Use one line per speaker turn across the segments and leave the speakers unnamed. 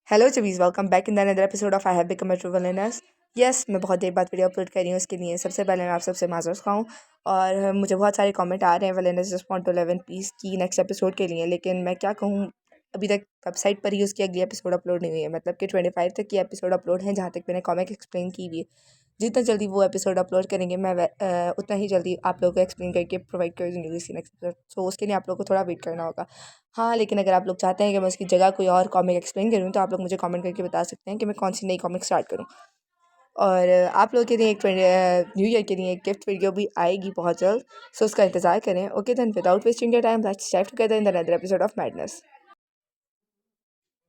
Hello चवीज़, welcome back in the another episode of I have become a true villainess. Yes, मैं बहुत देर बाद video upload कर रही हूँ। उसके लिए सबसे पहले मैं आप सबसे माज़रत खाऊँ। और मुझे बहुत सारे कमेंट आ रहे हैं villains just want to live in peace की नेक्स्ट एपिसोड के लिए, लेकिन मैं क्या कहूँ, अभी तक वेबसाइट पर ही उसकी अगली एपिसोड अपलोड नहीं हुई है। मतलब कि 25 तक की एपिसोड अपलोड है, जहाँ तक मैंने कॉमिक एक्सप्लेन की हुई है। जितना जल्दी वो एपिसोड अपलोड करेंगे मैं उतना ही जल्दी आप लोगों को एक्सप्लेन करके प्रोवाइड कर दूँगी उसकी नेक्स्ट एपिसोड। सो उसके लिए आप लोगों को थोड़ा वेट करना होगा। हाँ, लेकिन अगर आप लोग चाहते हैं कि मैं उसकी जगह कोई और कॉमिक एक्सप्लेन करूँ, तो आप लोग मुझे कमेंट करके बता सकते हैं कि मैं कौन सी नई कॉमिक स्टार्ट करूँ। और आप लोगों के लिए एक न्यू ईयर के लिए एक गिफ्ट वीडियो भी आएगी बहुत जल्द, सो उसका इंतजार करें। Okay then, without wasting your time, let's dive together in the another episode of madness.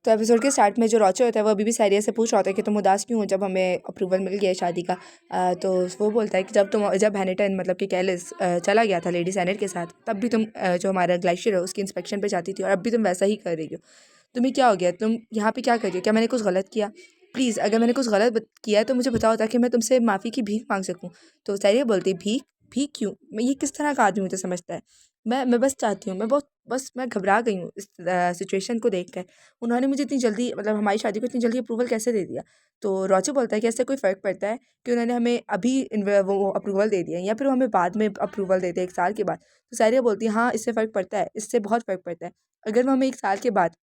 तो एपिसोड के स्टार्ट में जो रॉचो होता है वो अभी भी सैरिया से पूछ रहा होता है कि तुम उदास क्यों हो जब हमें अप्रूवल मिल गया है शादी का। तो वो बोलता है कि जब हैनिटन मतलब कि कैलिस चला गया था लेडी सैनेट के साथ, तब भी तुम जो हमारा ग्लेशियर है उसकी इंस्पेक्शन पे जाती थी, और अब भी तुम वैसा ही कर रही हो। तुम्हें क्या हो गया? तुम यहाँ पे क्या कर रही हो? क्या मैंने कुछ गलत किया? प्लीज़, अगर मैंने कुछ गलत किया है तो मुझे बताओ, ताकि मैं तुमसे माफ़ी की भीख मांग सकूँ। तो सैरिया बोलती है, भीख? भीख क्यों? मैं ये किस तरह का आदमी मुझे समझता है? मैं बस चाहती हूँ, मैं घबरा गई हूँ इस सिचुएशन को देख कर। उन्होंने मुझे इतनी जल्दी, मतलब हमारी शादी को इतनी जल्दी अप्रूवल कैसे दे दिया? तो रोचे बोलता है कि ऐसे कोई फ़र्क पड़ता है कि उन्होंने हमें अभी वो अप्रूवल दे दिया है, या फिर वो हमें बाद में अप्रूवल देते हैं 1 साल के बाद। तो सैरिया बोलती है, हाँ, इससे फ़र्क पड़ता है, इससे बहुत फ़र्क पड़ता है। अगर वो हमें 1 साल के बाद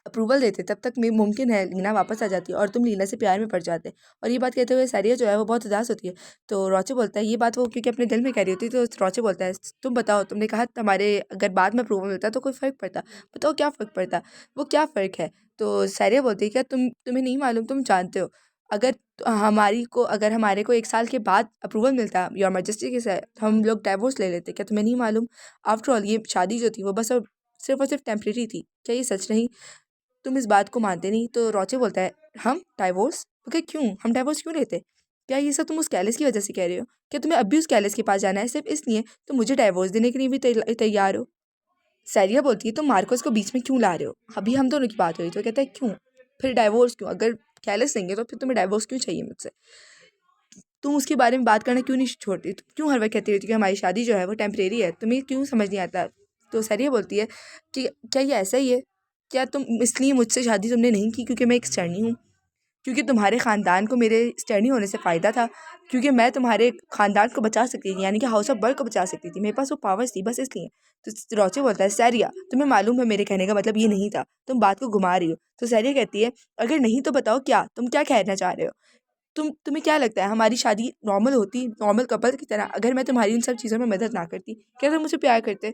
अप्रूवल देते, तब तक मैं मुमकिन है लीना वापस आ जाती है और तुम लीना से प्यार में पड़ जाते। और ये बात कहते हुए सैरिया जो है वो बहुत उदास होती है। तो रोचे बोलता है, ये बात वो क्योंकि अपने दिल में कह रही होती है। तो रोचे बोलता है, तुम बताओ, तुमने कहा तुम्हारे अगर बाद में अप्रूवल मिलता तो कोई फ़र्क पड़ता, बताओ क्या फ़र्क पड़ता, वो क्या फ़र्क है? तो सैरिया बोलती है, क्या तुम्हें नहीं मालूम? तुम जानते हो, अगर अगर हमारे को 1 साल के बाद अप्रूवल मिलता योर मैजेस्टी के साथ, तो हम लोग डाइवोर्स ले लेते। क्या तुम्हें नहीं मालूम? आफ्टर ऑल ये शादी जो थी वो बस और सिर्फ टेम्परेरी थी। क्या ये सच नहीं? तुम इस बात को मानते नहीं? तो रोचे बोलता है, हम डाइवोर्स? ओके, क्यों हम डाइवोर्स क्यों लेते? क्या ये सब तुम उस कैलिस की वजह से कह रहे हो? क्या तुम्हें अब भी उस कैलिस के पास जाना है सिर्फ इसलिए तो मुझे डाइवोर्स देने के लिए भी तैयार हो? सैरिया बोलती है, तुम मार्कोस को बीच में क्यों ला रहे हो? अभी हम दोनों की बात हो रही। तो कहता है, क्यों? फिर डाइवोर्स क्यों? अगर कैलिस देंगे तो फिर तुम्हें डाइवोर्स क्यों चाहिए मुझसे? तुम उसके बारे में बात करना क्यों नहीं छोड़ती? तुम क्यों हर वक्त कहती रहती है कि हमारी शादी जो है वो टेम्परेरी है? तुम्हें क्यों समझ नहीं आता? तो सैरिया बोलती है कि क्या ये ऐसा ही है? क्या तुम इसलिए मुझसे शादी तुमने नहीं की क्योंकि मैं एक स्टर्नी हूँ? क्योंकि तुम्हारे ख़ानदान को मेरे स्टर्नी होने से फ़ायदा था? क्योंकि मैं तुम्हारे ख़ानदान को बचा सकती थी, यानी कि हाउस ऑफ बर्ग को बचा सकती थी, मेरे पास वो पावर्स थी, बस इसलिए। तो रोचे बोलता है, सैरिया, तुम्हें मालूम है मेरे कहने का मतलब ये नहीं था, तुम बात को घुमा रही हो। तो सैरिया कहती है, अगर नहीं तो बताओ, क्या तुम क्या कहना चाह रहे हो? तुम्हें क्या लगता है हमारी शादी नॉर्मल होती, नॉर्मल कपल की तरह, अगर मैं तुम्हारी इन सब चीज़ों में मदद ना करती? क्या तुम मुझे प्यार करते?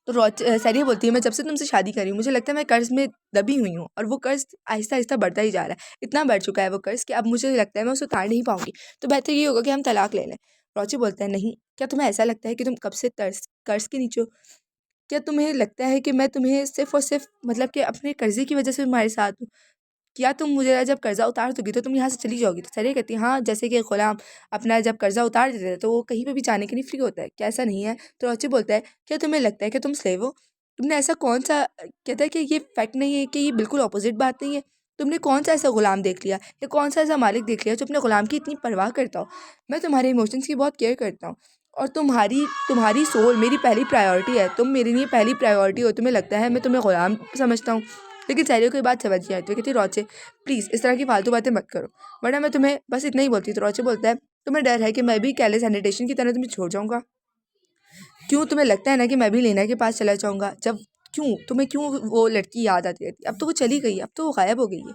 तो सैरिया बोलती है, मैं जब से तुमसे शादी करी हूँ मुझे लगता है मैं कर्ज़ में दबी हुई हूँ, और वो कर्ज़ आहिस्ता-आहिस्ता बढ़ता ही जा रहा है। इतना बढ़ चुका है वो कर्ज़ कि अब मुझे लगता है मैं उसे उतार नहीं पाऊँगी। तो बेहतर ये होगा कि हम तलाक ले लें। रोची बोलता है, नहीं, क्या तुम्हें ऐसा लगता है कि तुम कब से कर्ज़ के नीचे हो? क्या तुम्हें लगता है कि मैं तुम्हें सिर्फ़ और सिर्फ़ मतलब कि अपने कर्ज़े की वज़ह से तुम्हारे साथ हूँ? क्या तुम मुझे जब कर्ज़ा उतार दोगी तो तुम यहाँ से चली जाओगी? तो सैरिया कहती है, हाँ, जैसे कि ग़ुलाम अपना जब कर्ज़ा उतार देता है तो वो कहीं पे भी जाने के लिए फ्री होता है, क्या ऐसा नहीं है? तो रोची बोलता है, क्या तुम्हें लगता है कि तुम स्लेव हो? तुमने ऐसा कौन-सा कहता है कि ये फैक्ट नहीं है, कि ये बिल्कुल ऑपोज़िट बात नहीं है? तुमने कौन-सा ऐसा ग़ुलाम देख लिया, या कौन-सा ऐसा मालिक देख लिया जो अपने ग़ुलाम की इतनी परवाह करता हो? मैं तुम्हारे इमोशंस की बहुत केयर करता हूँ, और तुम्हारी तुम्हारी सोल मेरी पहली प्रायोरिटी है। तुम मेरे लिए पहली प्रायोरिटी हो। तुम्हें लगता है मैं तुम्हें ग़ुलाम समझता हूँ? लेकिन सैरिया को ये बात समझ नहीं आती। वो कहती है, रोचे, प्लीज़ इस तरह की फालतू बातें मत करो, वरना मैं तुम्हें बस इतना ही बोलती। तो रोचे बोलता है, तुम्हें डर है कि मैं भी कैले सैनिटेशन की तरह तुम्हें छोड़ जाऊँगा? क्यों तुम्हें लगता है ना कि मैं भी लीना के पास चला जाऊँगा? जब क्यों तुम्हें क्यों वो लड़की याद आती रहती है? अब तो वो चली गई है, अब तो वो गायब हो गई है।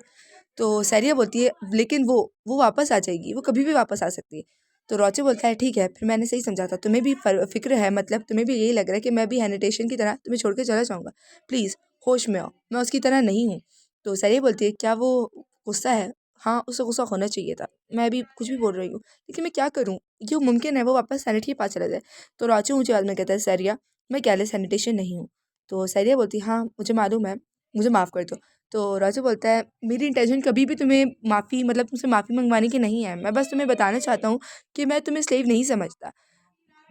तो सैरिया बोलती है, लेकिन वो वापस आ जाएगी, वो कभी भी वापस आ सकती है। तो रोचे बोलता है, ठीक है, फिर मैंने सही समझा था, तुम्हें भी फ़िक्र है, मतलब तुम्हें भी यही लग रहा है कि मैं भी सैनिटेशन की तरह तुम्हें छोड़ के चला जाऊँगा। प्लीज़ होश में आओ, मैं उसकी तरह नहीं हूँ। तो सैरिया बोलती है, क्या वो गुस्सा है? हाँ, उसे गुस्सा होना चाहिए था। मैं अभी कुछ भी बोल रही हूँ, लेकिन मैं क्या करूँ? ये मुमकिन है वो वापस सैनिट के पास चला जाए। तो रोचे ऊँची आवाज़ में कहता है, सैरिया, मैं कैरलेस सैनिटेशन नहीं हूँ। तो सैरिया बोलती है, हाँ, मुझे मालूम है, मुझे माफ़ कर दो। तो रोचे बोलता है, मेरी इंटेंशन कभी भी तुम्हें माफ़ी, मतलब तुमसे माफ़ी मंगवाने की नहीं है। मैं बस तुम्हें बताना चाहता हूँ कि मैं तुम्हें स्लेव नहीं समझता।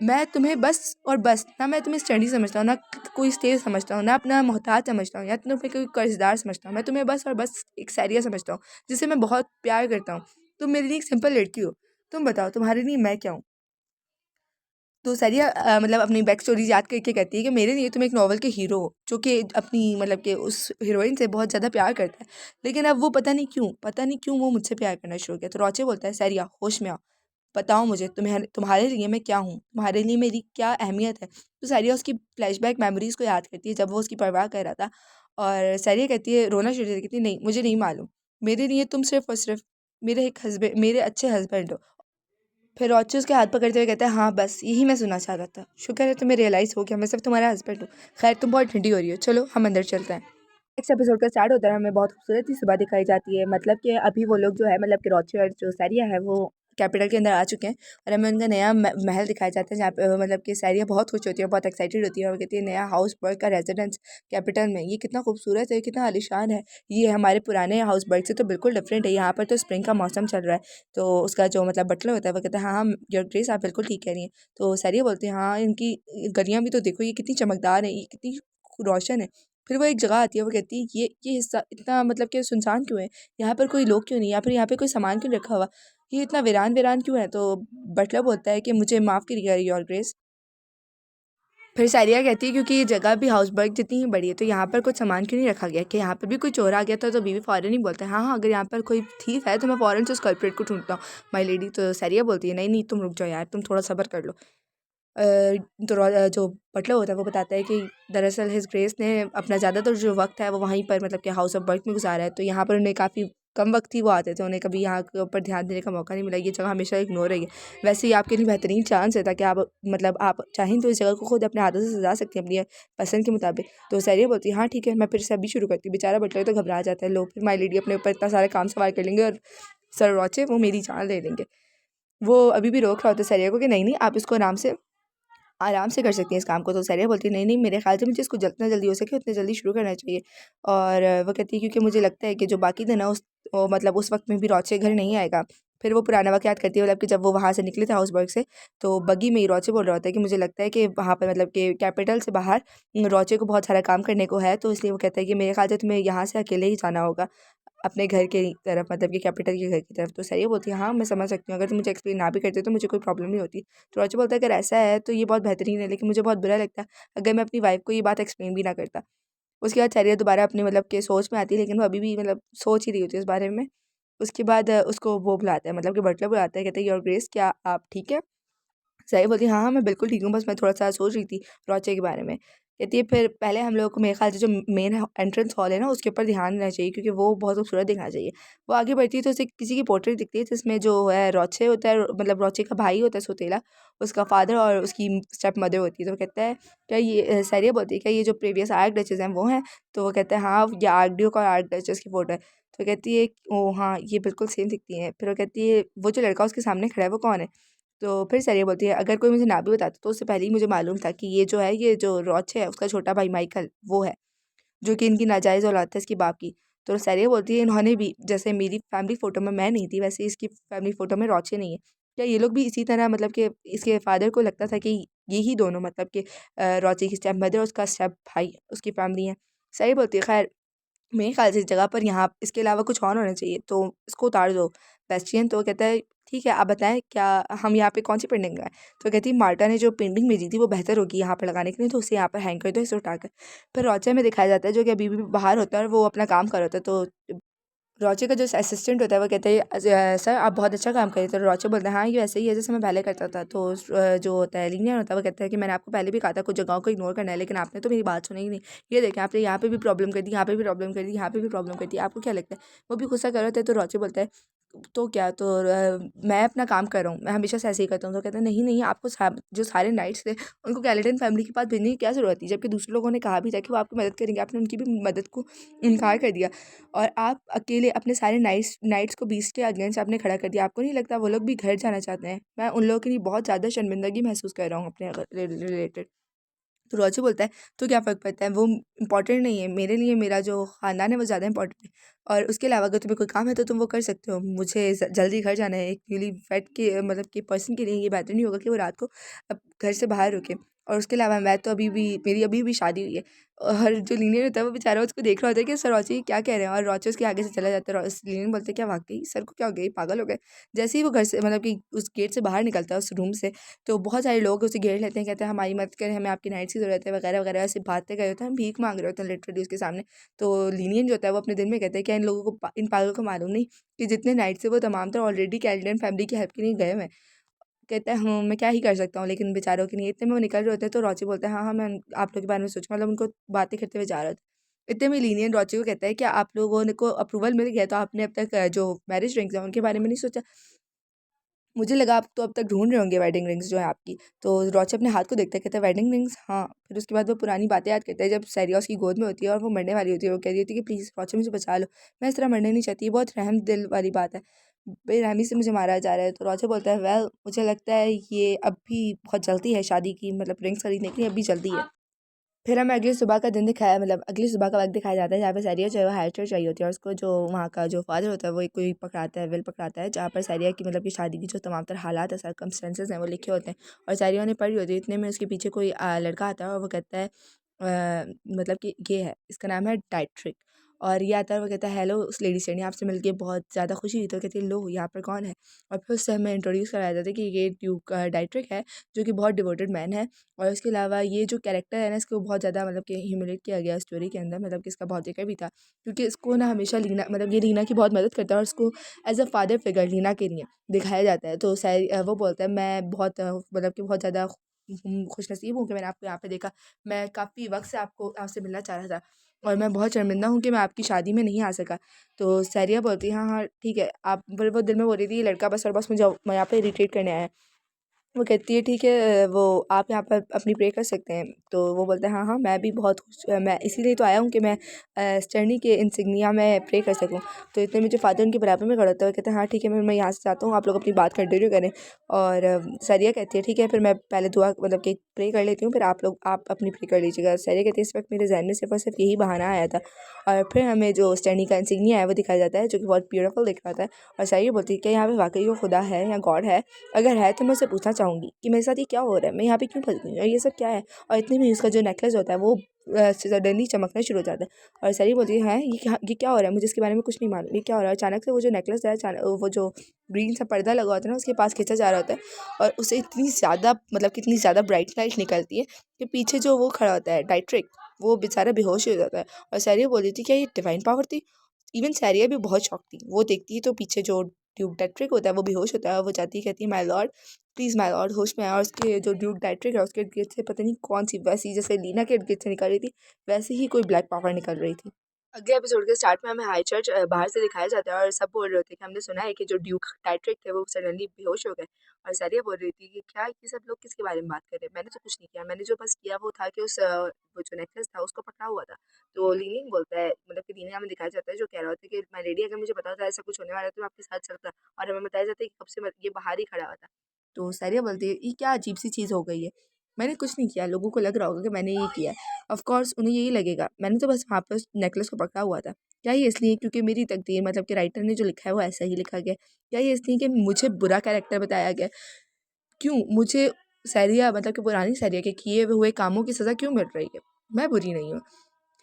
मैं तुम्हें बस और बस, ना मैं तुम्हें स्टडी समझता हूँ, ना कोई स्लेव समझता हूँ, ना अपना मोहताज समझता हूँ, या तुम्हें कोई कर्ज़दार समझता हूँ। मैं तुम्हें बस और बस एक सैरिया समझता हूँ, जिसे मैं बहुत प्यार करता हूँ। तुम मेरे लिए एक सिंपल लड़की हो। तुम बताओ, तुम्हारे लिए मैं क्या हूँ? तो सारिया मतलब अपनी बैक स्टोरी याद करके कहती है कि मेरे लिए तुम एक नॉवल के हीरो हो, जो कि अपनी मतलब कि उस हीरोइन से बहुत ज़्यादा प्यार करता है। लेकिन अब वो पता नहीं क्यों वो मुझसे प्यार करना शुरू किया। तो रोचे बोलता है, सारिया होश में आओ, बताओ मुझे तुम्हारे लिए मैं क्या हूँ, तुम्हारे लिए मेरी क्या अहमियत है। तो सारिया उसकी फ्लैशबैक मेमोरीज को याद करती है जब वो उसकी परवाह कर रहा था। और सारिया कहती है, रोना शुरू करती है, नहीं मुझे नहीं मालूम, मेरे लिए तुम सिर्फ और सिर्फ मेरे अच्छे हस्बैंड हो। फिर रॉचर उसके हाथ पकड़ते हुए कहता है, हाँ बस यही मैं सुनना चाहता था, शुक्र है तुम्हें रियलाइज़ हो गया मैं सिर्फ तुम्हारा हस्बैंड हूँ। खैर तुम बहुत ठंडी हो रही हो, चलो हम अंदर चलते हैं। नेक्स्ट एपिसोड का स्टार्ट होता है, हमें बहुत खूबसूरत सी सुबह दिखाई जाती है। मतलब कि अभी वो लोग जो है मतलब कि रॉची और जो सैरिया है वो कैपिटल के अंदर आ चुके हैं। और हमें उनका नया महल दिखाया जाता है, जहाँ पे मतलब कि सैरिया बहुत खुश होती है, बहुत एक्साइटेड होती है और कहती है, नया हाउस बर्ग का रेजिडेंस कैपिटल में, ये कितना खूबसूरत है, कितना आलिशान है, ये हमारे पुराने हाउस बर्ग से तो बिल्कुल डिफरेंट है। यहाँ पर तो स्प्रिंग का मौसम चल रहा है। तो उसका जो मतलब बटलर होता है वो कहता है, हाँ हाँ योर ग्रेस आप बिल्कुल ठीक कह रही हैं। तो सैरिया बोलती है, हाँ इनकी गलियाँ भी तो देखो, ये कितनी चमकदार है, ये कितनी रोशन है। फिर वो एक जगह आती है, वो कहती है, ये हिस्सा इतना मतलब कि सुनसान क्यों है, यहाँ पर कोई लोग क्यों नहीं, या फिर यहाँ पे कोई सामान क्यों रखा हुआ, ये इतना वीरान वीरान क्यों है। तो बटलर बोलता है कि मुझे माफ़ करिएगा योर ग्रेस। फिर सारिया कहती है, क्योंकि ये जगह भी हाउसबर्ग जितनी ही बड़ी है, तो यहाँ पर कुछ सामान क्यों नहीं रखा गया, कि यहाँ पर भी कोई चोर आ गया था। तो बीवी फ़ौरन ही बोलता है, हाँ हाँ अगर यहाँ पर कोई थीफ है तो मैं फ़ौरन से उस कल्प्रिट को ढूंढता हूँ माई लेडी। तो सारिया बोलती है, नहीं नहीं तुम रुक जाओ यार, तुम थोड़ा सब्र कर लो। तो जो बटलर होता है वो बताता है कि दरअसल हिज ग्रेस ने अपना ज़्यादातर जो वक्त है वो वहीं पर मतलब कि हाउस ऑफ बर्ग में गुजारा है। तो यहाँ पर उन्हें काफ़ी कम वक्त ही वो आते थे, उन्हें कभी यहाँ के ऊपर ध्यान देने का मौका नहीं मिला, ये जगह हमेशा इग्नोर रही है। वैसे ही आपके लिए बेहतरीन चांस है, ताकि आप मतलब आप चाहें तो इस जगह को खुद अपने हाथों से सजा सकती हैं अपनी पसंद के मुताबिक। तो सैरिया बोलती है, हाँ ठीक है मैं फिर से अभी शुरू करती हूँ। बेचारा बटलर तो घबरा जाता है, लोग फिर माई लेडी अपने ऊपर इतना सारा काम सवार कर लेंगे और सर रोचे वो मेरी जान ले लेंगे। वो अभी भी रोक रहा होता है सैरिया को कि नहीं नहीं आप इसको आराम से कर सकती हैं इस काम को। तो सैरिया बोलती है, नहीं नहीं मेरे ख्याल से मुझे इसको जितना जल्दी हो सके उतने जल्दी शुरू करना चाहिए। और वो कहती है, क्योंकि मुझे लगता है कि जो बाकी थे ना मतलब उस वक्त में भी रॉचे घर नहीं आएगा। फिर वो पुराना वक्त याद करती है, मतलब कि जब वो वहाँ से निकले थे हाउसबर्ग से, तो बग्गी में ही रॉचे बोल रहा होता है कि मुझे लगता है कि वहाँ पर मतलब कि कैपिटल से बाहर रॉचे को बहुत सारा काम करने को है। तो इसलिए वो कहता है कि मेरे ख्याल से तुम्हें यहाँ से अकेले ही जाना होगा अपने घर के तरफ, मतलब कि कैपिटल के घर की तरफ। तो सही बोलती है, हाँ मैं समझ सकती हूँ, अगर तुम मुझे एक्सप्लेन ना भी करते तो मुझे कोई प्रॉब्लम नहीं होती। तो रोची बोलता है, अगर ऐसा है तो ये बहुत बेहतरीन है, लेकिन मुझे बहुत बुरा लगता है अगर मैं अपनी वाइफ को ये बात एक्सप्लेन भी ना करता। उसके बाद सैरिया दोबारा अपनी मतलब के सोच में आती है, लेकिन वो अभी भी मतलब सोच ही रही होती है इस बारे में। उसके बाद उसको वो बुलाता है, मतलब कि बटलर बुलाता है, कहते हैं, योर ग्रेस क्या आप ठीक है। सही बोलती है, हाँ हाँ मैं बिल्कुल ठीक हूँ, बस मैं थोड़ा सा सोच रही थी रोचे के बारे में। कहती है, फिर पहले हम लोगों को मेरे ख्याल से जो मेन एंट्रेंस हॉल है ना उसके ऊपर ध्यान देना चाहिए, क्योंकि वो बहुत खूबसूरत दिखना चाहिए। वो आगे बढ़ती है तो उसे किसी की पोर्ट्रेट दिखती है, जिसमें जो है रोचे होता है, मतलब रोचे का भाई होता है सोतेला, उसका फादर और उसकी स्टेप मदर होती है। तो वो कहता है, क्या ये सैरिया बोलती है, क्या ये जो प्रीवियस आर्क डचेस हैं वो हैं। तो वो कहता है, हाँ ये आर्क ड्यूक और आर्क डचेस की फ़ोटो है। तो कहती है, ओ हाँ ये बिल्कुल सेम दिखती हैं। फिर वो कहती है, वो जो लड़का उसके सामने खड़ा है वो कौन है। तो फिर सैरिया बोलती है, अगर कोई मुझे ना भी बताता तो उससे पहले ही मुझे मालूम था कि ये जो रॉच है उसका छोटा भाई माइकल वो है, जो कि इनकी नाजायज़ औलाद है इसकी बाप की। तो सैरिया बोलती है, इन्होंने भी जैसे मेरी फैमिली फ़ोटो में मैं नहीं थी, वैसे इसकी फैमिली फ़ोटो में रॉचे नहीं है। क्या ये लोग भी इसी तरह मतलब कि इसके फादर को लगता था कि यही दोनों मतलब कि रॉचे की स्टेप मदर और उसका स्टेप भाई उसकी फैमिली है। सैरिया बोलती है, खैर मेरे ख्याल से इस जगह पर यहाँ इसके अलावा कुछ और होना चाहिए, तो इसको उतार दो बेस्टियन। तो कहता है, ठीक है आप बताएं क्या हम यहाँ पे कौन सी पेंटिंग लगाएं। तो कहती है, मार्टा ने जो पेंटिंग भेजी थी वो बेहतर होगी यहाँ पर लगाने के लिए, तो उसे यहाँ पर हैंग कर दो इसे उठाकर। फिर रोचा में दिखाया जाता है, जो कि अभी भी बाहर होता है और वो अपना काम कर रहा होता है। तो रोचे का जो असिस्टेंट होता है वो कहता है, सर आप बहुत अच्छा काम करें। तो रोचे बोलता है, हाँ ये वैसे ही है जैसे मैं पहले करता था। तो जो होता है लीनियर होता है वो कहता है कि मैंने आपको पहले भी कहा था कुछ जगहों को इग्नोर करना है, लेकिन आपने तो मेरी बात सुनी ही नहीं। ये देखें आपने यहाँ पे भी प्रॉब्लम कर दी, यहाँ पे भी प्रॉब्लम कर दी, यहाँ पे भी प्रॉब्लम कर दी, आपको क्या लगता है। वो भी गुस्सा कर रहा था। तो रोचे बोलता है, तो क्या, तो मैं अपना काम कर रहा हूँ, मैं हमेशा से ऐसे ही करता हूँ। तो कहता है, नहीं नहीं आपको जो सारे नाइट्स थे उनको कैलेटन फैमिली के पास भेजने की क्या ज़रूरत थी, जबकि दूसरे लोगों ने कहा भी था कि वो आपकी मदद करेंगे, आपने उनकी भी मदद को इनकार कर दिया। और आप अकेले अपने सारे नाइट्स को बीस्ट के अगेंस्ट आपने खड़ा कर दिया। आपको नहीं लगता वो लोग भी घर जाना चाहते हैं। मैं उन लोगों के लिए बहुत ज़्यादा शर्मिंदगी महसूस कर रहा हूँ अपने रिलेटेड। तो रोचे बोलता है, तो क्या फ़र्क पड़ता है, वो इम्पोर्टेंट नहीं है मेरे लिए, मेरा जो ख़ानदान है वो ज़्यादा इंपॉर्टेंट है। और उसके अलावा अगर तुम्हें कोई काम है तो तुम वो कर सकते हो, मुझे जल्दी घर जाना है। एक न्यूली वेड के मतलब कि पर्सन के लिए ये बेहतर नहीं होगा कि वो रात को अब घर से बाहर रुके। और उसके अलावा मैं तो मेरी अभी भी शादी हुई है। और जो लीनियन होता है वो बेचारा उसको देख रहा होता है कि सर रोची क्या कह रहे हैं, और रोची उसके आगे से चला जाता है। लीनियन बोलते हैं क्या वाकई सर को क्या हो गया, ये पागल हो गए। जैसे ही वो घर से मतलब कि उस गेट से बाहर निकलता है उस रूम से, तो बहुत सारे लोग उसे घेर लेते हैं, कहते हैं हमारी मदद करें, हमें आपकी नाइट्स की ज़रूरत है वगैरह वगैरह, ऐसे बातें कर होते हैं, हम भीख मांग रहे होते हैं लिटरली उसके सामने। तो लीनियन जो होता है वो अपने दिल में कहते हैं क्या इन लोगों को इन पागलों को मालूम नहीं कि जितने नाइट्स है वो तमाम तर ऑलरेडी कैल्डन फैमिली की हेल्प के लिए गए हुए हैं। कहता है हाँ मैं क्या ही कर सकता हूँ लेकिन बेचारों के लिए। इतने में वो निकल रहे होते हैं तो रॉची बोलता है हाँ हाँ मैं आप लोग के बारे में सोच, मतलब उनको बातें करते हुए जा रहा था। इतने में लीनियन रॉची को कहता है कि आप लोगों ने को अप्रूवल मिल गया तो आपने अब तक जो मैरिज रिंग्स हैं उनके बारे में नहीं सोचा। मुझे लगा आप तो अब तक ढूंढ रहे होंगे वेडिंग रिंग्स जो है आपकी। तो रॉची अपने हाथ को देखता है, कहता है वेडिंग रिंग्स हाँ। फिर उसके बाद वो पुरानी बातें याद करता है जब सैरिया उसकी गोद में होती है और वो मरने वाली होती है। वो कह रही होती है कि प्लीज़ रॉची मुझे बचा लो, मैं इस तरह मरने नहीं चाहती, ये बहुत रहम दिल वाली बात है, बेरहमी से मुझे मारा जा रहा है। तो रॉची बोलता है वेल मुझे लगता है ये अब भी बहुत जल्दी है शादी की, मतलब रिंग्स खरीदने के लिए अभी जल्दी है। फिर हमें अगली सुबह का दिन दिखाया, मतलब अगली सुबह का वक्त दिखाया जाता है जहाँ पे सैरिया जो है वो हायर चर्च आई होती है, और उसको जो वहाँ का जो फादर होता है वो एक कोई पकड़ाता है, विल पकड़ाता है जहाँ पर सैरिया की मतलब कि शादी की जो तमाम तरह हालात है, सर्कमस्टेंसेस हैं वो लिखे होते हैं। और सैरिया ने पढ़ी होती है। इतने में उसके पीछे कोई लड़का आता है और वो कहता है मतलब कि ये है, इसका नाम है डाइट्रिक। और ये आता है, वो कहता है हेलो उस लेडी से आपसे मिलके बहुत ज़्यादा खुशी हुई। तो कहती है लो यहाँ पर कौन है। और फिर उससे हमें इंट्रोड्यूस कराया जाता है कि ये ड्यूक डाइट्रिक है जो कि बहुत डिवोटेड मैन है। और उसके अलावा ये जो कैरेक्टर है ना इसको बहुत ज़्यादा मतलब कि ह्यूमिलेट किया गया स्टोरी के अंदर, मतलब कि इसका बहुत जिक्र भी था क्योंकि इसको ना हमेशा लीना मतलब ये लीना की बहुत मदद करता है और उसको as a father figure Leena के लिए दिखाया जाता है। तो वो बोलता है मैं बहुत मतलब कि बहुत ज़्यादा खुशनसीब हूँ कि मैंने आपको यहाँ पे देखा, मैं काफ़ी वक्त से आपसे मिलना चाह रहा था और मैं बहुत शर्मिंदा हूँ कि मैं आपकी शादी में नहीं आ सका। तो सैरिया बोलती है हाँ हाँ ठीक है आप, पर वो दिल में बोल रही थी ये लड़का बस और बस मुझे यहाँ पे रिट्रीट करने आया है। वो कहती है ठीक है वो आप यहाँ पर अपनी प्रे कर सकते हैं। तो वो बोलता है हाँ हाँ मैं भी बहुत खुश, मैं इसीलिए तो आया हूँ कि मैं स्टर्नी के इंसिग्निया में प्रे कर सकूँ। तो इतने में जो फादर उनके बराबर में खड़ा होता है वो कहते हैं हाँ ठीक है मैं यहाँ से जाता हूँ, आप लोग अपनी बात कंटिन्यू करें। और सरिया कहती है ठीक है फिर मैं पहले दुआ मतलब कि प्रे कर लेती हूँ, फिर आप अपनी प्रे कर लीजिएगा। सरिया कहती है इस वक्त मेरे जहन में सिर्फ और सिर्फ यही बहाना आया था। और फिर हमें जो स्टर्नी का इंसिग्निया है वो दिखाया जाता है जो कि बहुत ब्यूटीफुल दिख रहा था। और सरिया बोलती है कि यहाँ पे वाकई वो खुदा है या गॉड है, अगर है तो मैं उससे पूछना चाहूँगी कि मेरे साथ ये क्या हो रहा है, मैं यहाँ पे क्यों फंस गई हूँ और ये सब क्या है। और इतने में उसका जो नेकलेस होता है वो सडनली चमकना शुरू हो जाता है। और सरी बोलती है ये क्या हो रहा है, मुझे इसके बारे में कुछ नहीं मालूम, ये क्या हो रहा है। अचानक से वो जो नेकलेस है वो जो ग्रीन सा पर्दा लगा होता है ना उसके पास खींचा जा रहा होता है और उसे इतनी ज़्यादा मतलब कितनी ज़्यादा ब्राइट लाइट निकलती है कि पीछे जो वो खड़ा होता है डाइट्रिक, वो बेचारा बेहोश हो जाता है। और सैरिया बोल रही थी क्या ये डिवाइन पावर थी। इवन सैरिया भी बहुत शौक थी, वो देखती है तो पीछे जो ड्यूक डाइट्रिक होता है वो बेहोश होता है, वो जाती है कहती है my Lord please my Lord होश में आया। और उसके जो ड्यूक डाइट्रिक है उसके इर्द गिर्द से पता नहीं कौन सी वैसी जैसे लीना के इर्द गिर्द से निकल रही थी वैसे ही कोई ब्लैक पावर निकल रही थी। अगले एपिसोड के स्टार्ट में हमें हाई चर्च बाहर से दिखाया जाता है और सब बोल रहे होते हैं कि हमने सुना है कि जो ड्यूक टाइट्रिक थे वो सडनली बेहोश हो गए। और सारिया बोल रही थी कि क्या ये सब लोग किसके बारे में बात कर रहे हैं, मैंने तो कुछ नहीं किया, मैंने जो बस किया वो था कि वो जो नेकलेस था उसको पकड़ा हुआ था। तो लीनिंग बोलता है मतलब कि लीनिंग हमें दिखाया जाता है जो कह रहा होता है कि माय लेडी अगर मुझे पता होता ऐसा कुछ होने वाला है तो मैं आपके साथ चलता। और हमें बताया जाता है कि कब से ये बाहर ही खड़ा हुआ था। तो सारिया बोलती है ये क्या अजीब सी चीज़ हो गई है, मैंने कुछ नहीं किया, लोगों को लग रहा होगा कि मैंने ये किया है। ऑफ कोर्स उन्हें यही लगेगा, मैंने तो बस वहाँ पर उस नेकलेस को पकड़ा हुआ था। क्या ये इसलिए क्योंकि मेरी तकदीर मतलब कि राइटर ने जो लिखा है वो ऐसा ही लिखा गया, क्या ये इसलिए कि मुझे बुरा कैरेक्टर बताया गया, क्यों मुझे सैरिया मतलब कि पुरानी सैरिया के किए हुए कामों की सज़ा क्यों मिल रही है, मैं बुरी नहीं हूँ।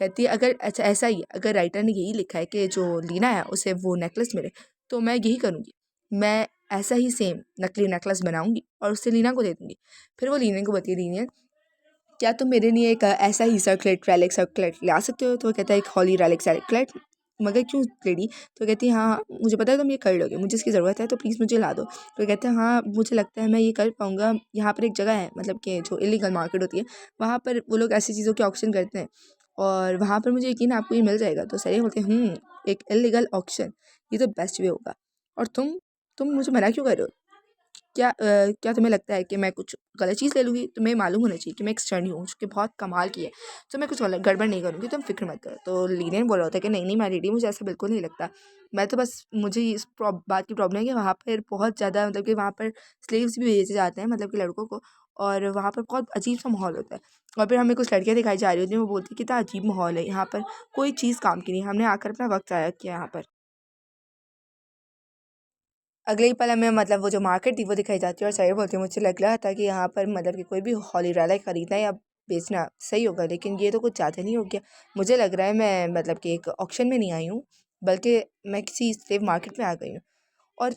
कहती है अगर अच्छा ऐसा ही अगर राइटर ने यही लिखा है कि जो लीना है उसे वो नेकलेस मिले तो मैं यही करूँगी, मैं ऐसा ही सेम नकली नेकलेस बनाऊंगी और उससे लीना को दे दूँगी। फिर वो लीना को बताती लीना क्या तुम मेरे लिए एक ऐसा ही सर्कलेट ला सकते हो। तो वो कहता है एक हॉली रैलिक सर्कलेट, मगर क्यों लेडी। तो कहती है हाँ हाँ मुझे पता है तुम ये कर लोगे, मुझे इसकी ज़रूरत है तो प्लीज़ मुझे ला दो। तो कहते हैं हाँ मुझे लगता है मैं ये कर पाऊँगा, यहाँ पर एक जगह है मतलब कि जो इलीगल मार्केट होती है वहाँ पर वो लोग ऐसी चीज़ों के ऑक्शन करते हैं और वहाँ पर मुझे यकीन है आपको ये मिल जाएगा। तो सही बोलते हैं एक इलीगल ऑक्शन, ये तो बेस्ट वे होगा। और तुम मुझे मना क्यों कर रहे हो, क्या तुम्हें लगता है कि मैं कुछ गलत चीज़ ले लूँगी, तुम्हें मालूम होना चाहिए कि मैं एक स्टर्नी हूँ जो कि बहुत कमाल की है, तो मैं कुछ गलत गड़बड़ नहीं करूँगी, तुम फिक्र मत करो। तो लीनियन बोल रहा होता है कि नहीं नहीं मैं रेडी, मुझे ऐसा बिल्कुल नहीं लगता, मैं तो बस मुझे इस बात की प्रॉब्लम है कि वहाँ पर बहुत ज़्यादा मतलब कि वहाँ पर स्लेव्स भी भेजे जाते हैं मतलब कि लड़कों को, और वहाँ पर बहुत अजीब सा माहौल होता है। और फिर हमें कुछ लड़कियाँ दिखाई जा रही होती हैं, वो बोलती है कितना अजीब माहौल है यहाँ पर, कोई चीज़ काम की नहीं, हमने आकर अपना वक्त ज़ाया किया यहाँ पर। अगले ही पल हमें मतलब वो जो मार्केट थी वो दिखाई जाती है और साहिर बोलती है मुझे लग रहा था कि यहाँ पर मतलब कि कोई भी हॉली रैला ख़रीदना या बेचना सही होगा, लेकिन ये तो कुछ ज़्यादा नहीं हो गया। मुझे लग रहा है मैं मतलब कि एक ऑक्शन में नहीं आई हूँ, बल्कि मैं किसी स्लेव मार्केट में आ गई हूँ। और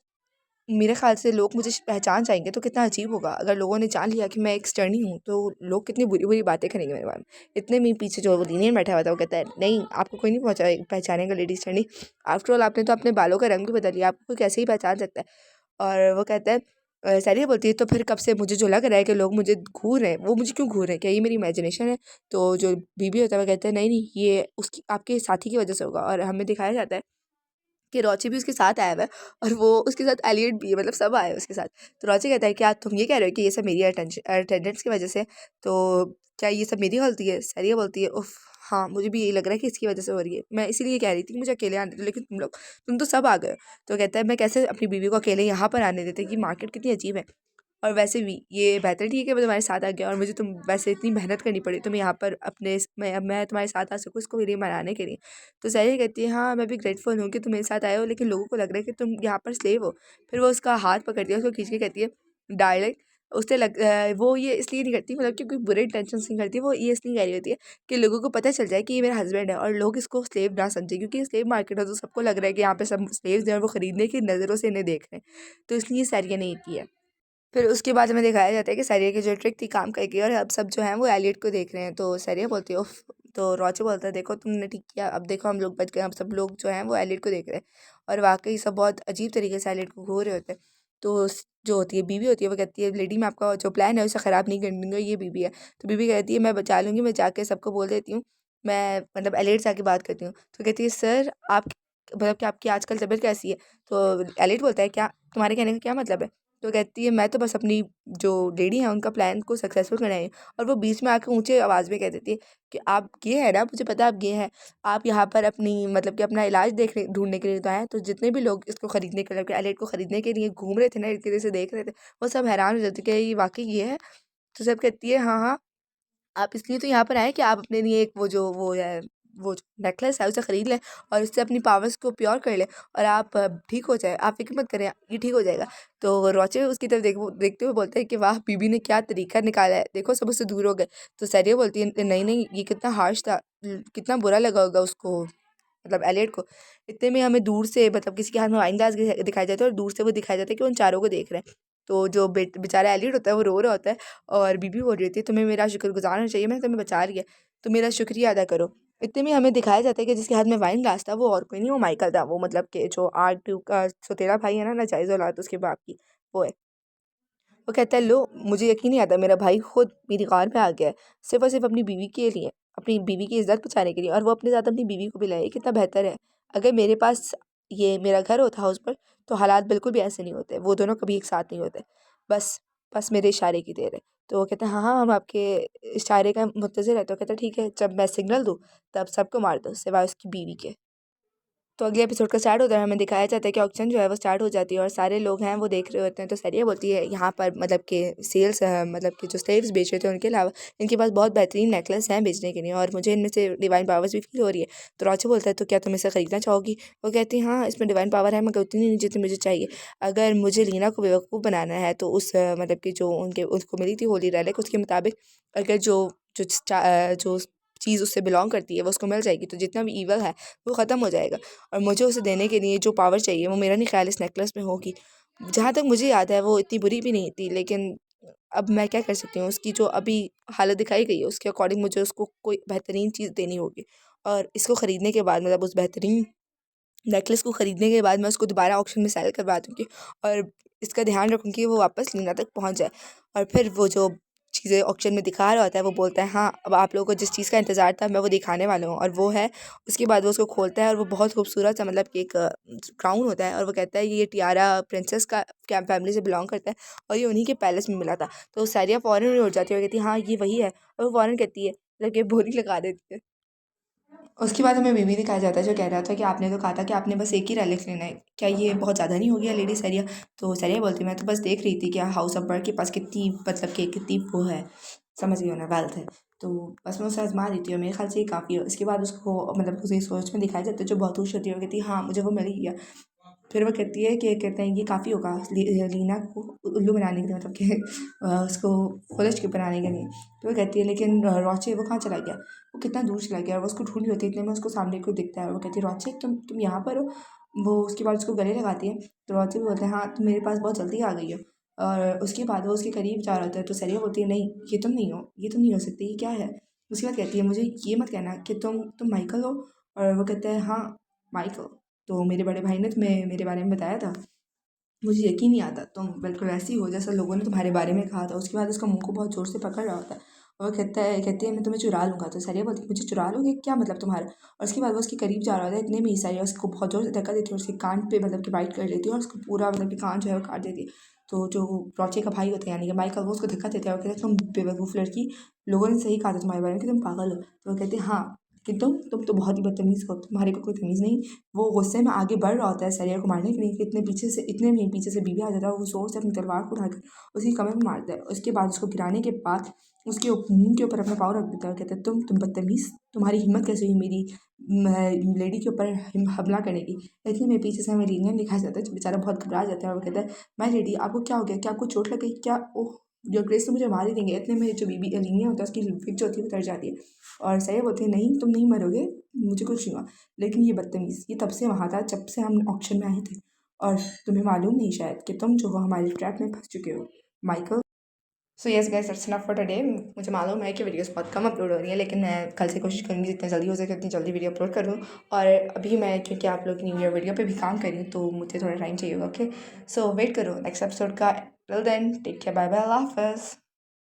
मेरे ख़्याल से लोग मुझे पहचान जाएंगे तो कितना अजीब होगा। अगर लोगों ने जान लिया कि मैं एक स्टर्नी हूँ तो लोग कितनी बुरी बुरी बातें करेंगे मेरे बारे में। इतने में पीछे जो लीनियन बैठा हुआ था वो कहता है नहीं, आपको कोई नहीं पहचानेगा लेडी स्टर्नी। आफ्टर ऑल आपने तो अपने बालों का रंग भी बदल लिया, आपको कोई कैसे ही पहचान सकता है। और वो कहता है सैरी बोलती है तो फिर कब से मुझे जो लग रहा है कि लोग मुझे घूर रहे हैं, वो मुझे क्यों घूर रहे हैं, क्या ये मेरी इमेजिनेशन है? तो जो बीबी होता है वो कहता है नहीं नहीं, ये उसकी आपके साथी की वजह से होगा। और हमें दिखाया जाता है कि रोची भी उसके साथ आया हुआ है और वो उसके साथ एलियट भी है, मतलब सब आए हैं उसके साथ। तो रोची कहता है क्या तुम ये कह रहे हो कि ये सब मेरी अटेंडेंट्स की वजह से, तो क्या ये सब मेरी गलती है? सरिया बोलती है उफ हाँ, मुझे भी यही लग रहा है कि इसकी वजह से हो रही है, मैं इसीलिए कह रही थी कि मुझे अकेले आने दो, लेकिन तुम तो सब आ गए हो। तो कहता है मैं कैसे अपनी बीवी को अकेले यहाँ पर आने देते, कि मार्केट कितनी अजीब है। और वैसे भी ये बेहतर ठीक है मैं तुम्हारे साथ आ गया, और मुझे तुम वैसे इतनी मेहनत करनी पड़ी तुम यहाँ पर अपने मैं तुम्हारे साथ आ सकूँ इसको मेरे मनाने के लिए। तो सैरी कहती है हाँ मैं भी ग्रेटफुल हूँ कि तुम मेरे साथ आए हो, लेकिन लोगों को लग रहा है कि तुम यहाँ पर स्लेव हो। फिर वो उसका हाथ पकड़ती है, उसको खींच के कहती है डार्लिंग, उससे वो ये इसलिए नहीं करती, मतलब कि कोई बुरे इंटेंशन नहीं करती, वो ये इसलिए कह रही होती है कि लोगों को पता चल जाए कि ये मेरा हस्बैंड है और लोग इसको स्लेव ना समझे, क्योंकि स्लेव मार्केट है तो सबको लग रहा है कि यहाँ पे सब स्लेव्स हैं और वो खरीदने की नज़रों से इन्हें देख रहे हैं। तो इसलिए सैरिया ने ये किया। फिर उसके बाद हमें दिखाया जाता है कि सरिया की जो ट्रिक थी काम कर गई और अब सब जो है वो एलियट को देख रहे हैं। तो सरिया बोलती है उफ, तो रोचे बोलता है देखो तुमने ठीक किया, अब देखो हम लोग बच गए, अब सब लोग जो हैं वो एलियट को देख रहे हैं। और वाकई सब बहुत अजीब तरीके से एलियट को घूर रहे होते हैं। तो जो होती है बीवी होती है वो कहती है लेडी मैं आपका जो प्लान है उसे ख़राब नहीं करने दूंगा, ये बीवी है। तो बीवी कहती है मैं बचा लूँगी, मैं जाके सबको बोल देती हूँ, मैं मतलब एलियट से आके बात करती हूँ। तो कहती है सर आप मतलब कि आपकी आजकल तबीयत कैसी है? तो एलियट बोलता है क्या तुम्हारे कहने का क्या मतलब है? तो कहती है मैं तो बस अपनी जो लेडी है उनका प्लान को सक्सेसफुल कराई है। और वो बीच में आके ऊंचे आवाज़ में कह देती है कि आप ये है ना, मुझे पता है आप ये है, आप यहाँ पर अपनी मतलब कि अपना इलाज देखने ढूंढने के लिए तो आए हैं। तो जितने भी लोग इसको खरीदने के लिए एलेट को खरीदने के लिए घूम रहे थे ना, एक तरह से देख रहे थे, वो सब हैरान हो जाते कि ये वाकई ये है। तो सब कहती है हाँ हाँ, आप इसलिए तो यहाँ पर आए कि आप अपने लिए एक वो है वो जो नेकलेस है उसे ख़रीद लें और उससे अपनी पावर्स को प्योर कर लें और आप ठीक हो जाए, आप फिक्र मत करें, ये ठीक हो जाएगा। तो रोचे उसकी तरफ देखते हुए बोलते हैं कि वाह बीबी ने क्या तरीका निकाला है, देखो सब उससे दूर हो गए। तो सरिया बोलती है नहीं नहीं, ये कितना हार्श था, कितना बुरा लगा होगा उसको, मतलब एलियट को। इतने में हमें दूर से मतलब किसी के हाथ में वाइन ग्लास दिखाई जाता है और दूर से वो दिखाया जाता है कि उन चारों को देख रहे हैं। तो जो बेचारा एलियट होता है वो रो रहा होता है और बीबी बोल रही थी तुम्हें मेरा शुक्रगुजार होना चाहिए, मैंने तुम्हें बचा लिया, तो मेरा शुक्रिया अदा करो। इतने में हमें दिखाया जाता है कि जिसके हाथ में वाइन ग्लास था वो और कोई नहीं, वो माइकल था, वो मतलब कि जो R2 का सौतेला भाई है ना, नाजायज़ औलाद उसके बाप की, वो है। वो कहता है लो मुझे यकीन नहीं आता मेरा भाई खुद मेरी कार में आ गया है, सिर्फ और सिर्फ अपनी बीवी के लिए, अपनी बीवी की इज्जत बचाने के लिए, और वो अपने साथ अपनी बीवी को भी लाए, कितना बेहतर है। अगर मेरे पास ये मेरा घर होता हाउस पर तो हालात बिल्कुल भी ऐसे नहीं होते, वो दोनों कभी एक साथ नहीं होते। बस बस मेरे इशारे की देर है। तो वो कहता है हाँ हाँ हम आपके इशारे का मुंतज़िर है। तो कहता है ठीक है, जब मैं सिग्नल दूँ तब सबको मार दो सिवाय उसकी बीवी के। तो अगले एपिसोड का स्टार्ट होता है, हमें दिखाया जाता है कि ऑक्शन जो है वो स्टार्ट हो जाती है और सारे लोग हैं वो देख रहे होते हैं। तो सरिया बोलती है यहाँ पर मतलब कि सेल्स मतलब कि जो स्लेव्स बेच रहे थे उनके अलावा इनके पास बहुत बेहतरीन नेकलेस हैं बेचने के लिए और मुझे इनमें से डिवाइन पावर्स भी फील हो रही है। तो रोचे बोलता है तो क्या तुम इसे ख़रीदना चाहोगी? वो कहती है हाँ इसमें डिवाइन पावर है मगर उतनी नहीं जितनी मुझे चाहिए। अगर मुझे लीना को बेवकूफ़ बनाना है तो उस मतलब कि जो उनके उसको मिली थी होली रेलिक उसके मुताबिक अगर जो जो जो चीज़ उससे बिलोंग करती है वो उसको मिल जाएगी तो जितना भी ईवल है वो ख़त्म हो जाएगा। और मुझे उसे देने के लिए जो पावर चाहिए वो मेरा नहीं ख्याल इस नेकलेस में होगी। जहाँ तक मुझे याद है वो इतनी बुरी भी नहीं थी, लेकिन अब मैं क्या कर सकती हूँ, उसकी जो अभी हालत दिखाई गई है उसके अकॉर्डिंग मुझे उसको कोई बेहतरीन चीज़ देनी होगी। और इसको ख़रीदने के बाद मतलब उस बेहतरीन नेकलेस को ख़रीदने के बाद मैं उसको दोबारा ऑक्शन में सेल करवा दूँगी और इसका ध्यान रखूँगी कि वो वापस लीना तक पहुँच जाए। और फिर वो जो चीज़ें ऑक्शन में दिखा रहा होता है वो बोलता है हाँ अब आप लोगों को जिस चीज़ का इंतज़ार था मैं वो दिखाने वाला हूँ, और वो है उसके बाद वो उसको खोलता है और वो बहुत खूबसूरत सा मतलब कि एक क्राउन होता है और वो कहता है ये टियारा प्रिंसेस का क्या फैमिली से बिलोंग करता है और ये उन्हीं के पैलेस में मिला था। तो सारिया फ़ौरन उठ जाती है और कहती है हाँ ये वही है, और वो फ़ौरन कहती है मतलब कि बोली लगा देती है। उसके बाद हमें बेबी दिखाया जाता है जो कह रहा था कि आपने तो कहा था कि आपने बस एक ही रेलिक लेना है, क्या ये बहुत ज़्यादा नहीं हो गया लेडी सरिया? तो सरिया बोलती मैं तो बस देख रही थी कि हाउस ऑफ बर्ड के पास कितनी मतलब कि कितनी वो है, समझ गई हो ना, वेल्थ है। तो बस मैं उसे आजमा रही थी और मेरे ख्याल से ये काफ़ी है। इसके बाद उसको मतलब उसे सोच में दिखाया जाता है जो बहुत खुश होती है और कहती है हाँ मुझे वो मिल ही गया। फिर वो कहती है कि कहते हैं ये काफ़ी होगा लीना को उल्लू बनाने के लिए, मतलब कि उसको फुलिश के बनाने के लिए। तो वो कहती है लेकिन रोचे वो कहाँ चला गया, वो कितना दूर चला गया, और वो उसको ढूंढ रही होती है, इतने में उसको सामने को दिखता है। वो कहती है रोचे तुम यहाँ पर हो। वो उसके बाद उसको गले लगाती है, तो रोचे भी बोलते हैं हाँ तुम मेरे पास बहुत जल्दी आ गई हो। और उसके बाद वो उसके करीब जा रहा होता है, तो सरिया बोलती है नहीं ये तुम नहीं हो, ये तुम नहीं हो सकती, ये क्या है। उसके बाद कहती है मुझे ये मत कहना कि तुम माइकल हो। और वो कहता है हाँ माइकल, तो मेरे बड़े भाई ने तुम्हें मेरे बारे में बताया था, मुझे यकीन नहीं आता तुम बिल्कुल वैसी हो जैसा लोगों ने तुम्हारे बारे में कहा था। उसके बाद उसका मुंह को बहुत ज़ोर से पकड़ रहा होता है, और वो कहती है मैं तुम्हें चुरा लूँगा। तो सरिया बोलती है मुझे चुरा लोगे, क्या मतलब तुम्हारा। और उसके बाद वो उसके करीब जा रहा होता है, इतने में ही सरिया उसको बहुत ज़ोर से धक्का देती है और उसके कान पे मतलब कि बाइट कर लेती है, और उसको पूरा मतलब कि कान जो है वो काट देती है। तो जो रोचे का भाई होता है यानी कि माइकल, वो उसको धक्का देता है और कहता है तुम बेवकूफ़ लड़की, लोगों ने सही कहा था तुम्हारे बारे में कि तुम पागल हो। तो वो कहते हैं हाँ कि तुम तो बहुत ही बदतमीज़ हो, तुम्हारे को कोई तमीज़ नहीं। वो गुस्से में आगे बढ़ रहा होता है सरिया को मारने के लिए कि इतने में ही पीछे से बीवी आ जाता है, और वो जोर से अपनी तलवार को उठाकर उसकी कमर में मारता है। उसके बाद उसको गिराने के बाद उसके मुंह के ऊपर अपना पाँव रख देता है और कहता है तुम बदतमीज़, तुम्हारी हिम्मत कैसे हुई मेरी लेडी के ऊपर हमला करने की। इतने में पीछे से हमें लीनियन दिखाया जाता है, जो बेचारा बहुत घबरा जाता है और वो कहता है मैं लेडी आपको क्या हो गया, क्या आपको चोट लग गई क्या, ओह योर ग्रेस तो मुझे मार ही देंगे। इतने में जो बीबी लीनियन होता है उसकी फिट जो होती है वो उतर जाती है, और सही बोलते हैं नहीं तुम नहीं मरोगे, मुझे कुछ नहीं हुआ। लेकिन ये बदतमीज़ ये तब से वहाँ था जब से हम ऑक्शन में आए थे, और तुम्हें मालूम नहीं शायद कि तुम जो हो हमारे ट्रैप में फंस चुके हो Michael. So yes guys that's enough for today. मुझे मालूम है कि वीडियोस बहुत कम अपलोड हो रही हैं, लेकिन मैं कल से कोशिश करूँगी जितनी जल्दी हो सके उतनी जल्दी वीडियो अपलोड करूँ। और अभी मैं क्योंकि आप लोग की न्यू ईयर वीडियो पे भी काम कर रही हूँ, तो मुझे थोड़ा टाइम चाहिए होगा। ओके सो वेट करो नेक्स्ट एपिसोड का। Till then take care, bye bye, अल्लाह हाफ़िज़।